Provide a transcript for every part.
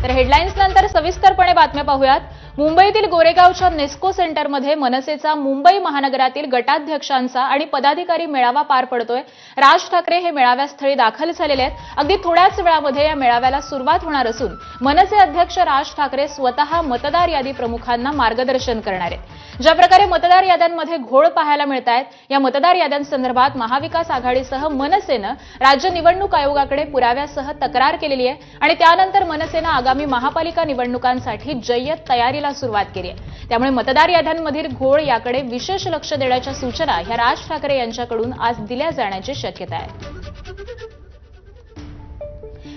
तर हेडलाईन्स नंतर सविस्तरपणे बातम्या पाहूयात। मुंबईतील गोरेगावच्या नेस्को सेंटरमध्ये मनसेचा मुंबई महानगरातील गटाध्यक्षांचा आणि पदाधिकारी मेळावा पार पडतोय। राज ठाकरे हे मेळाव्यास्थळी दाखल झालेले आहेत। अगदी थोड्याच वेळामध्ये या मेळाव्याला सुरुवात होणार असून मनसे अध्यक्ष राज ठाकरे स्वतः मतदार यादी प्रमुखांना मार्गदर्शन करणार आहेत। ज्या प्रकारे मतदार याद्यांमध्ये घोळ पाहायला मिळतायत, या मतदार याद्यांसंदर्भात महाविकास आघाडीसह मनसेनं राज्य निवडणूक आयोगाकडे पुराव्यासह तक्रार केलेली आहे आणि त्यानंतर मनसेनं आगामी महापालिका निवडणुकांसाठी जय्यत तयारीला सुरुवात केली आहे। त्यामुळे मतदार याद्यांमधील घोळ याकडे विशेष लक्ष देण्याच्या सूचना ह्या राज ठाकरे यांच्याकडून आज दिल्या जाण्याची शक्यता आहे।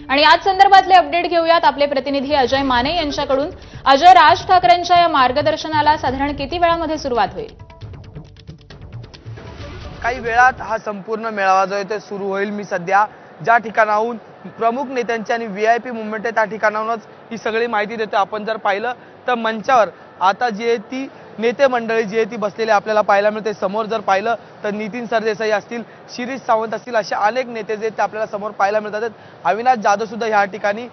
आणि आज संदर्भातले अपडेट घेऊयात आपले प्रतिनिधी अजय माने यांच्याकडून। अजय, राज ठाकरेंच्या या मार्गदर्शनाला साधारण किती वेळामध्ये सुरुवात होईल? काही वेळात हा संपूर्ण मेळावा जो आहे ते सुरू होईल। मी सध्या ज्या ठिकाणाहून प्रमुख नेत्यांची आणि व्हीआयपी मुवमेंट आहे त्या ठिकाणाहूनच ही सगळी माहिती देतो। आपण जर पाहिलं तर मंचावर आता जी आहे ती नेते मंडळी जी आहे ती बसलेली आपल्याला पाहायला मिळते। समोर जर पाहिलं तर नितीन सरदेसाई असतील, शिरीष सावंत असतील, असे अनेक नेते जे ते आपल्याला समोर पाहायला मिळतात। अविनाश जाधव सुद्धा ह्या ठिकाणी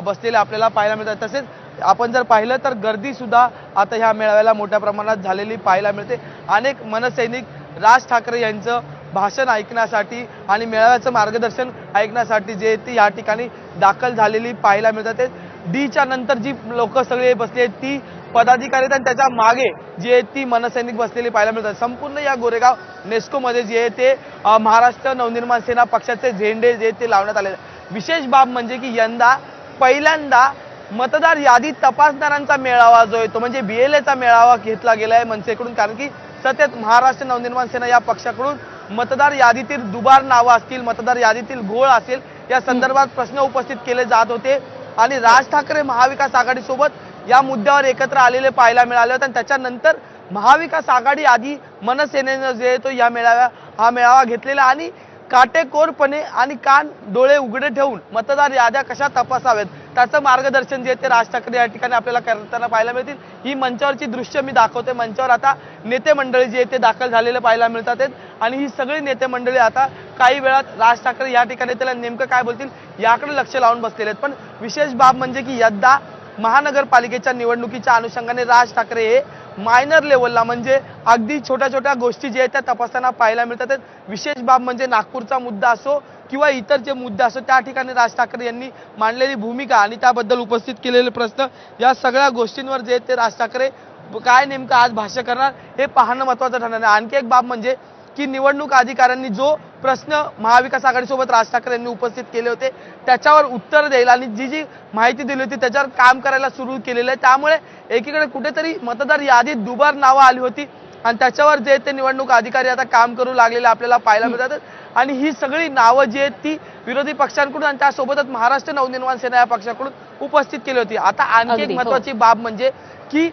बसलेले आपल्याला पाहायला मिळतात। तसेच आपण जर पाहिलं तर गर्दी सुद्धा आता ह्या मेळाव्याला मोठ्या प्रमाणात झालेली पाहायला मिळते। अनेक मनसैनिक राज ठाकरे यांचं भाषण ऐकण्यासाठी आणि मेळाव्याचं मार्गदर्शन ऐकण्यासाठी जे ती या ठिकाणी दाखल झालेली पाहायला मिळतात। डीच्या नंतर जी लोक सगळे बसले आहेत ती पदाधिकारी आणि त्याच्या मागे जे ती मनसैनिक बसलेली पाहायला मिळतात। संपूर्ण या गोरेगाव नेस्को मध्ये जे आहे ते महाराष्ट्र नवनिर्माण सेना पक्षाचे झेंडे जे ते लावण्यात आले। विशेष बाब म्हणजे की यंदा पहिल्यांदा मतदार यादी तपासणाऱ्यांचा मेळावा जो आहे तो म्हणजे बीएलएचा मेळावा घेतला गेलाय मनसेकडून। कारण की सतत महाराष्ट्र नवनिर्माण सेना या पक्षाकडून मतदार यादीतील दुबार नावं असतील, मतदार यादीतील घोळ असेल, या संदर्भात प्रश्न उपस्थित केले जात होते आणि राज ठाकरे महाविकास आघाडी सोबत या मुद्द्यावर एकत्र आलेले पाहायला मिळाले होते। आणि त्याच्यानंतर महाविकास आघाडी आधी मनसेनेनं जे तो या मेळावा घेतलेला आणि काटेकोरपणे आणि कान डोळे उघडे ठेवून मतदार याद्या कशा तपासाव्यात त्याचं मार्गदर्शन जे ते राज ठाकरे या ठिकाणी आपल्याला करताना पाहायला मिळतील। ही मंचावरची दृश्य मी दाखवते। मंचावर आता नेते मंडळी जे ते दाखल झालेले पाहायला मिळतात आणि ही सगळी नेते मंडळी आता काही वेळात राज ठाकरे या ठिकाणी त्याला नेमकं काय बोलतील याकडे लक्ष लावून बसलेले आहेत। पण विशेष बाब म्हणजे की यंदा महानगरपालिकेच्या निवडणुकीच्या अनुषंगाने राज ठाकरे हे मायनर लेवलला म्हणजे अगदी छोट्या छोट्या गोष्टी जे आहेत त्या तपासताना पाहायला मिळतात। विशेष बाब म्हणजे नागपूरचा मुद्दा असो किंवा इतर जे मुद्दे असो त्या ठिकाणी राज ठाकरे यांनी मांडलेली भूमिका आणि त्याबद्दल उपस्थित केलेले प्रश्न, या सगळ्या गोष्टींवर जे ते राज ठाकरे काय नेमकं आज भाष्य करणार हे पाहणं महत्त्वाचं ठरणार आहे। आणखी एक बाब म्हणजे की निवडणूक अधिकाऱ्यांनी जो प्रश्न महाविकास आघाडीसोबत राज ठाकरे यांनी उपस्थित केले होते त्याच्यावर उत्तर द्यायला आणि जी माहिती दिली होती त्याच्यावर काम करायला सुरू केलेलं आहे। त्यामुळे एकीकडे कुठेतरी मतदार यादीत दुबार नावं आली होती आणि त्याच्यावर जे ते निवडणूक अधिकारी आता काम करू लागलेले आपल्याला पाहायला मिळतात। आणि ही सगळी नावं जी आहेत ती विरोधी पक्षांकडून आणि त्यासोबतच महाराष्ट्र नवनिर्माण सेना या पक्षाकडून उपस्थित केली होती। आता आणखी एक महत्त्वाची बाब म्हणजे की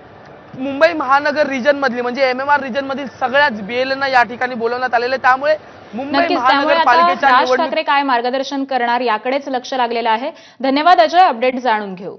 मुंबई महानगर रिजन मधली म्हणजे MMR रिजन मधील सगळ्याच बीएलएना या ठिकाणी बोलवण्यात आलेले। त्यामुळे मुंबई महानगरपालिकेच्या राज ठाकरे काय मार्गदर्शन करणार याकडेच लक्ष लागलेलं आहे। धन्यवाद अजय, अपडेट जाणून घेऊ।